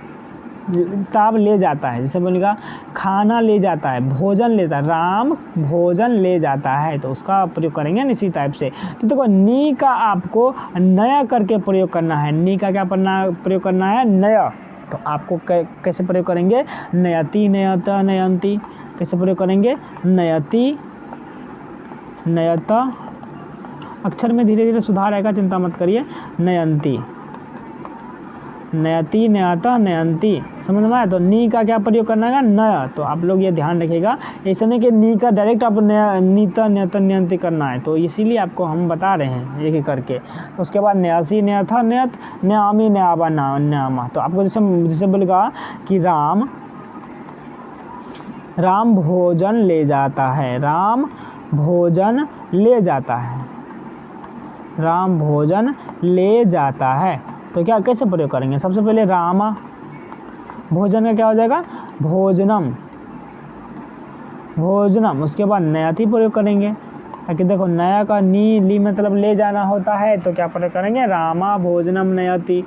Speaker 1: किताब ले जाता है। जैसे बोलेगा खाना ले जाता है, भोजन लेता है, राम भोजन ले जाता है, तो उसका प्रयोग करेंगे ना इसी टाइप से। तो देखो नी का आपको नया करके प्रयोग करना है। नी का क्या प्रयोग करना है? नया। तो आपको कैसे प्रयोग करेंगे? नयति नयता नयंती। कैसे प्रयोग करेंगे? नयति नयता, अक्षर में धीरे धीरे सुधार आएगा, चिंता मत करिए। नयंती, नयति नयता नयंती, समझ में आया? तो नी का क्या प्रयोग करना है? नया। तो आप लोग ये ध्यान रखिएगा, ऐसा नहीं कि नी का डायरेक्ट आप नीता नयता नयंती करना है। तो इसीलिए आपको हम बता रहे हैं एक एक करके। तो उसके बाद न्यासी नयथा नयत, न्यामी न्याबा न्यामा। तो आपको जैसे बोलेगा कि राम भोजन ले जाता है, राम भोजन ले जाता है, राम भोजन ले जाता है। तो क्या कैसे प्रयोग करेंगे? सबसे पहले रामा, भोजन का क्या हो जाएगा? भोजनम, भोजनम। उसके बाद नयति प्रयोग करेंगे, ताकि देखो नया का नी ली मतलब ले जाना होता है, तो क्या प्रयोग करेंगे? रामा भोजनम नयति,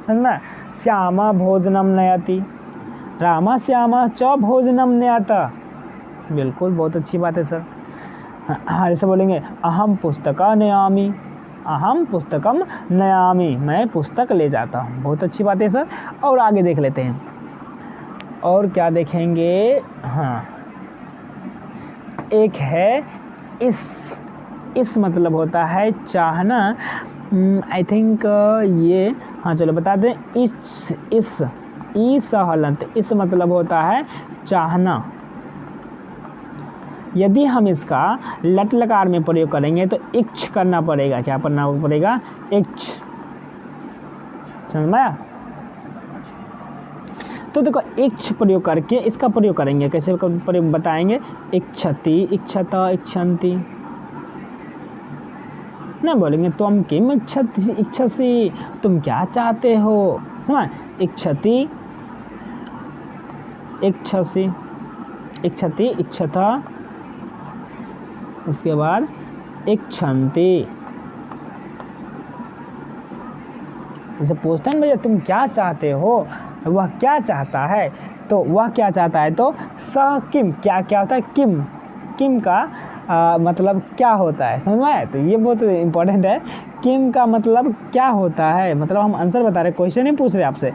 Speaker 1: समझना? श्यामा भोजनम नयति, रामा श्यामा च भोजनम नयता। बिल्कुल, बहुत अच्छी बात है सर। हाँ, जैसे बोलेंगे अहम पुस्तका नयामि, अहम पुस्तकम नयामि, मैं पुस्तक ले जाता हूँ। बहुत अच्छी बात है सर। और आगे देख लेते हैं, और क्या देखेंगे? हाँ, एक है इस मतलब होता है चाहना। आई थिंक ये, हाँ चलो बता दें। इस हलंत, इस मतलब होता है चाहना। यदि हम इसका लट लकार में प्रयोग करेंगे तो इच्छ करना पड़ेगा। क्या करना पड़ेगा? इच्छ, समझ में आया? तो देखो इच्छ प्रयोग करके इसका प्रयोग करेंगे, कैसे प्रयोग बताएंगे? इच्छति इच्छता इच्छन्ति, ना बोलेंगे तुम किम इच्छसी, तुम क्या चाहते हो, समझ? इच्छति इच्छसी, इच्छति इच्छता, उसके बाद इच्छन्ति। जैसे पूछते हैं भैया तुम क्या चाहते हो, वह क्या चाहता है, तो वह क्या चाहता है? तो स किम, क्या क्या होता है? किम, किम का मतलब क्या होता है, समझ में आया? तो ये बहुत इंपॉर्टेंट है। किम का मतलब क्या होता है, मतलब हम आंसर बता रहे, क्वेश्चन नहीं पूछ रहे आपसे।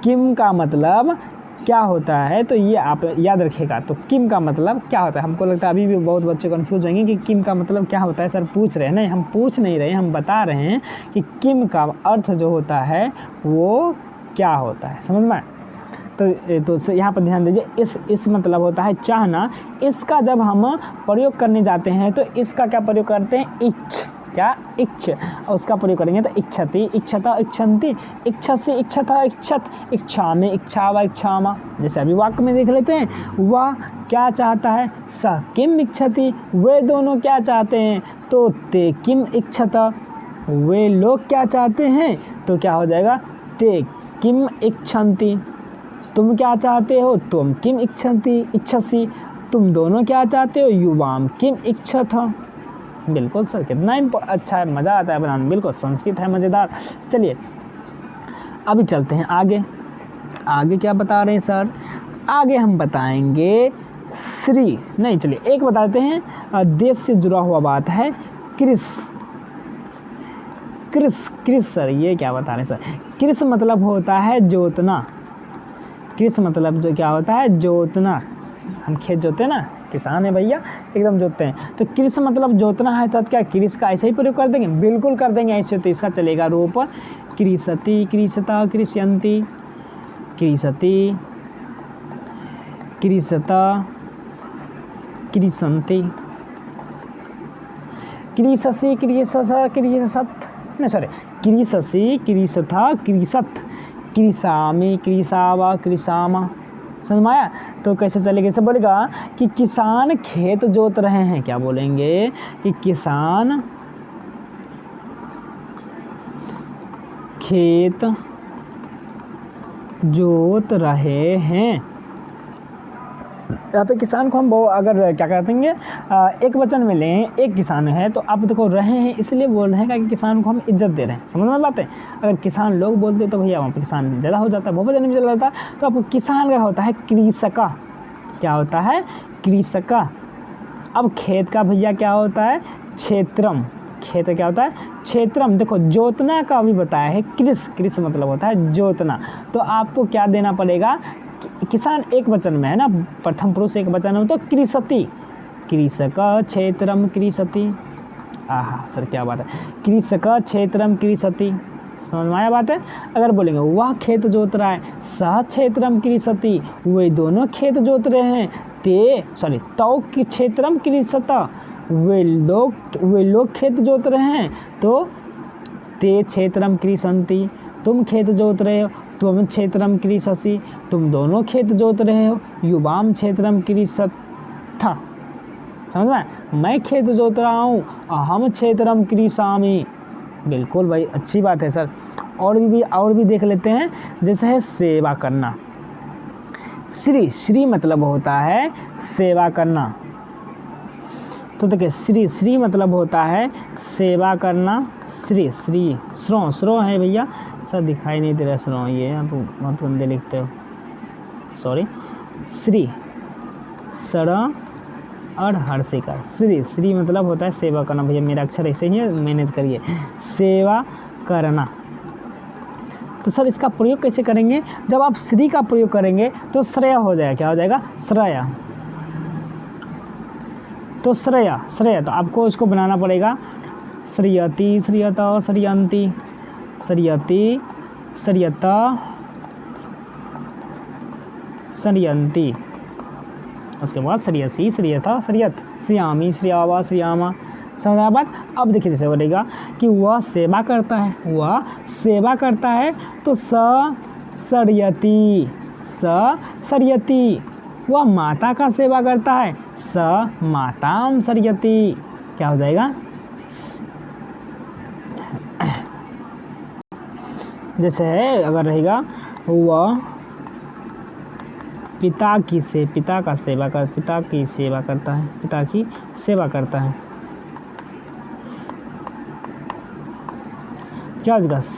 Speaker 1: किम का मतलब क्या होता है, तो ये आप याद रखिएगा। तो किम का मतलब क्या होता है? हमको लगता है अभी भी बहुत बच्चे कंफ्यूज होंगे कि किम का मतलब क्या होता है, सर पूछ रहे हैं। नहीं, हम पूछ नहीं रहे, हम बता रहे हैं कि किम का अर्थ जो होता है वो क्या होता है, समझ में? तो यहाँ पर ध्यान दीजिए। इस मतलब होता है चाहना। इसका जब हम प्रयोग करने जाते हैं तो इसका क्या प्रयोग करते हैं? इच्छ, क्या? इच्छ। और उसका प्रयोग करेंगे तो इच्छति इच्छता इच्छन्ति, इच्छसि इच्छता इच्छत, इच्छामि इच्छावा इच्छामा। जैसे अभी वाक्य में देख लेते हैं, वह क्या चाहता है? स किम इच्छति, वे दोनों क्या चाहते हैं? तो ते किम इच्छता, वे लोग क्या चाहते हैं? तो क्या हो जाएगा? ते किम इच्छन्ति। तुम क्या चाहते हो? तुम किम इच्छन्ति इच्छसि, तुम दोनों क्या चाहते हो? युवाम किम इच्छथ। बिल्कुल सर, कितना अच्छा है, मज़ा आता है बनाने। बिल्कुल संस्कृत है मज़ेदार। चलिए अभी चलते हैं आगे। आगे क्या बता रहे हैं सर? आगे हम बताएंगे श्री, नहीं चलिए एक बताते हैं, देश से जुड़ा हुआ बात है, कृष। कृष सर ये क्या बता रहे हैं सर? कृष मतलब होता है जोतना। कृष मतलब जो क्या होता है? जोतना। हम खेत जोते हैं ना, किसान है भैया, एकदम जोतते हैं। तो कृष मतलब जोतना है, तो क्या कृष का ऐसे ही प्रयोग कर देंगे? बिल्कुल कर देंगे ऐसे। तो इसका चलेगा रूप कृषति, कृषता, कृष्यन्ति, कृषति, कृषता, कृषन्ति, कृषसि, कृषस, कृषसत, नहीं सॉरी, कृषसि, कृषथा, कृषत, कृषामि, कृषावा, कृषामा। समझ में आया? तो कैसे चलेगा? ऐसे बोलेगा कि किसान खेत जोत रहे हैं। क्या बोलेंगे? कि किसान खेत जोत रहे हैं। यहाँ पे किसान को हम अगर क्या कहते हैं, एक वचन में लें, एक किसान है, तो आप देखो रहे हैं इसलिए बोल रहे हैं कि किसान को हम इज्जत दे रहे हैं। समझ में बात है? अगर किसान लोग बोलते तो भैया वहाँ पे किसान ज़्यादा हो जाता है, बहुवचन में चला जाता। तो आपको किसान का होता है कृषका। क्या होता है? कृषका। अब खेत का भैया क्या होता है? क्षेत्रम। खेत का क्या होता है? क्षेत्रम। देखो जोतना का भी बताया है, कृष। कृष मतलब होता है जोतना। तो आपको क्या देना पड़ेगा? किसान एक वचन में है ना, प्रथम पुरुष एक वचन हो तो कृषति, कृषक क्षेत्रम कृषति। आहा सर क्या बात है, कृषक क्षेत्रम कृषति। समझ में आया बात है? अगर बोलेंगे वह खेत जोत रहा है, सह क्षेत्रम कृषति, वे दोनों खेत जोत रहे हैं, तौ क्षेत्रम कृषत, वे लोग खेत जोत रहे हैं, तो ते क्षेत्रम कृषन्ति, तुम खेत जोत रहे हो, तुम क्षेत्रम कृषसि, तुम दोनों खेत जोत रहे हो, युवाम क्षेत्रम कृषथा। समझ में? मैं खेत जोत रहा हूँ, अहम क्षेत्रम कृषामि। बिल्कुल भाई, अच्छी बात है सर। और भी देख लेते हैं, जैसे है सेवा करना। श्री मतलब होता है सेवा करना। तो देखिए श्री मतलब होता है सेवा करना। श्री श्रो है भैया, सर दिखाई नहीं दे रहा श्रो, ये आप बहुत गंदे लिखते हो, सॉरी। श्री सर और हर्षिका। श्री मतलब होता है सेवा करना। भैया मेरा अक्षर ऐसे ही है, मैनेज करिए। सेवा करना। तो सर इसका प्रयोग कैसे करेंगे? जब आप श्री का प्रयोग करेंगे तो श्रेय हो जाएगा। क्या हो जाएगा? श्रेय। तो श्रेय तो आपको इसको बनाना पड़ेगा, श्रियति, श्रियत, श्रियन्ति, श्रियति, श्रियत, श्रियन्ति। उसके बाद श्रियसि, श्रियथ, श्रियत, श्रियामि, श्रियावा, श्रियामा। समझ बात? अब देखिए जैसे बोलेगा कि वह सेवा करता है, वह सेवा करता है, तो सरियति, सरियति। वह माता का सेवा करता है, स माताम सरियति। क्या हो जाएगा? जैसे है अगर रहेगा वह पिता की सेवा करता है। क्या हो जाएगा? स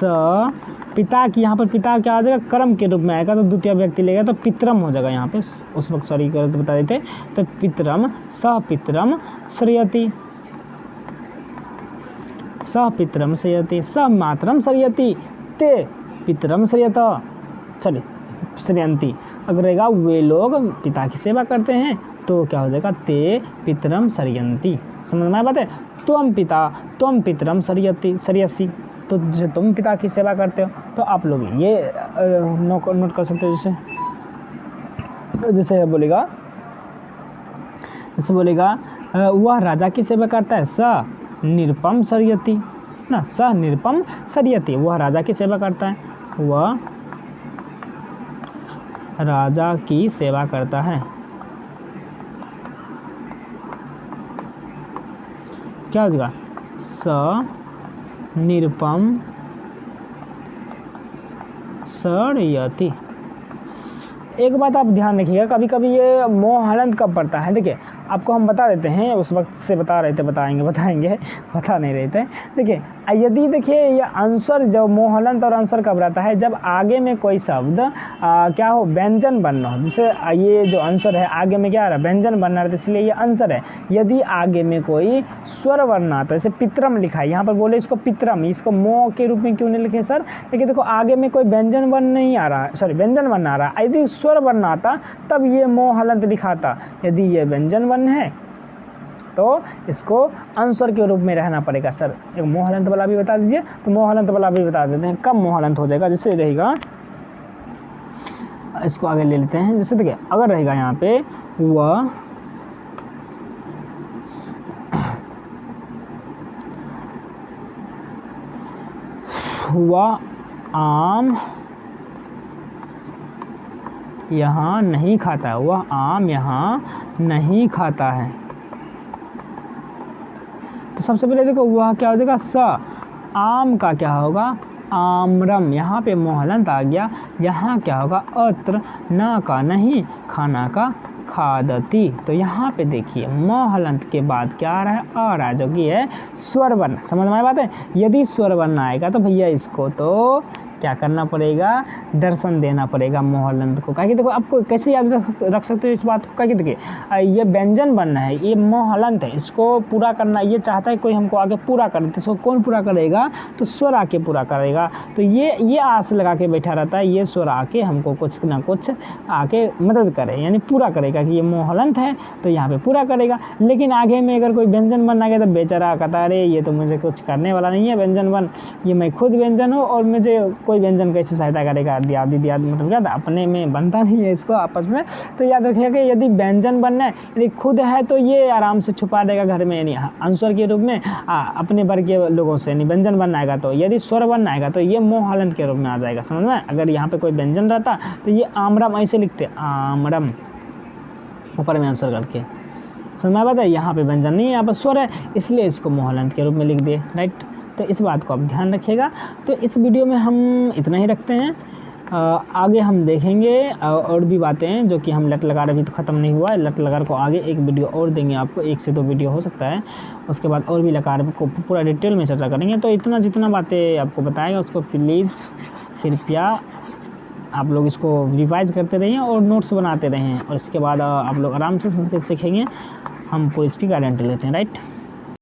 Speaker 1: पिता की, यहाँ पर पिता क्या आ जाएगा? कर्म के रूप में आएगा, तो द्वितीय व्यक्ति लेगा तो पितरम हो जाएगा यहाँ पे। उस वक्त सॉरी कर तो बता देते, तो पितरम, सह पितरम श्रियति, सह पितरम श्रियति, सह मातरम श्रियति, ते पितरम श्रियत, चलिए श्रियंती। अगर रहेगा वे लोग पिता की सेवा करते हैं, तो क्या हो जाएगा? ते पितरम श्रियंती। समझ में बात है? तुम पितरम श्रियसि, तो जैसे तुम पिता की सेवा करते हो, तो आप लोग ये नोट कर सकते हो। जैसे बोलेगा वह राजा की सेवा करता है, स निरुपम श्रियति ना, स निरुपम श्रियति। वह राजा की सेवा करता है, वह राजा की सेवा करता है। क्या हो जाएगा? स निरुपम श्रियति। एक बात आप ध्यान रखिएगा, कभी कभी ये मोह हलंत कब पड़ता है। देखिए आपको हम बता देते हैं, उस वक्त से बता नहीं रहे थे। देखिए यदि देखिए ये आंसर जब मोहलंत और आंसर कब रहता है, जब आगे में कोई शब्द क्या हो, व्यंजन बनना हो। जैसे ये जो आंसर है आगे में क्या आ रहा है, व्यंजन बनना है, तो इसलिए ये आंसर है। यदि आगे में कोई स्वर वर्ण आता है, जैसे पितरम लिखा है, यहाँ पर बोले इसको पितरम, इसको मो के रूप में क्यों नहीं लिखे सर, लेकिन देखो आगे में कोई व्यंजन वर्ण नहीं आ रहा है, सॉरी व्यंजन वर्ण आ रहा है। यदि स्वर वर्ण आता तब ये मोहलंत लिखाता। यदि ये व्यंजन वर्ण है तो इसको आंसर के रूप में रहना पड़ेगा। सर एक मोहलंत वाला भी बता दीजिए, तो मोहलंत वाला भी बता देते हैं कब मोहलंत हो जाएगा। जैसे रहेगा, इसको आगे ले लेते हैं। जैसे देखिए अगर रहेगा यहाँ पे हुआ आम यहाँ नहीं खाता है, वह आम यहाँ नहीं खाता है, तो सबसे पहले देखो वह क्या हो जाएगा, स। आम का क्या होगा, आम्रम, यहाँ पे मोहलंत आ गया। यहाँ क्या होगा, अत्र, न का नहीं, खाना का खादती। तो यहाँ पे देखिए मोहलंत के बाद क्या आ रहा है, आ रहा है, जो कि है स्वर वर्ण। समझ में आई बात है। यदि स्वर वर्ण आएगा तो भैया इसको तो क्या करना पड़ेगा, दर्शन देना पड़ेगा मोहलंत को। क्या कि देखो आपको कैसे याद रख सकते हो इस बात को, क्या कि देखिए ये व्यंजन बनना है, ये मोहलंत है, इसको पूरा करना, ये चाहता है कोई हमको आगे पूरा कर दे, तो इसको कौन पूरा करेगा, तो स्वर आके पूरा करेगा। तो ये आस लगा के बैठा रहता है, ये स्वर आके हमको कुछ ना कुछ आके मदद करे, यानी पूरा करेगा कि ये मोहलंत है तो यहाँ पे पूरा करेगा। लेकिन आगे में अगर कोई व्यंजन बन आ गया तो बेचारा कहता अरे ये तो मुझे कुछ करने वाला नहीं है व्यंजन बन, ये मैं खुद व्यंजन हूँ और मुझे कोई व्यंजन कैसे सहायता करेगा, दियाद मतलब क्या अपने में बनता नहीं है इसको आपस में। तो याद रखिएगा कि यदि व्यंजन बनना है, यदि खुद है तो ये आराम से छुपा देगा घर में, यानी आंसर के रूप में अपने वर्ग के लोगों से, यानी व्यंजन बनना आएगा। तो यदि स्वर बनना आएगा तो ये मोहलंत के रूप में आ जाएगा। समझ में। अगर यहाँ पे कोई व्यंजन रहता तो ये आम्रम ऐसे लिखते, आम्रम ऊपर में आंसर करके, समझ में बात है। यहाँ पे व्यंजन नहीं है, यहाँ पर स्वर है, इसलिए इसको मोहलंत के रूप में लिख दिए, राइट। तो इस बात को आप ध्यान रखिएगा। तो इस वीडियो में हम इतना ही रखते हैं, आगे हम देखेंगे और भी बातें जो कि हम लट लगा अभी तो ख़त्म नहीं हुआ है। लट लकार को आगे एक वीडियो और देंगे आपको, 1 से 2 वीडियो हो सकता है, उसके बाद और भी लकार को पूरा डिटेल में चर्चा करेंगे। तो इतना जितना बातें आपको बताएंगे उसको प्लीज़ कृपया आप लोग इसको रिवाइज करते रहिए और नोट्स बनाते रहें, और इसके बाद आप लोग आराम से संस्कृत सीखेंगे। हम पूरी इसकी गारंटी लेते हैं, राइट।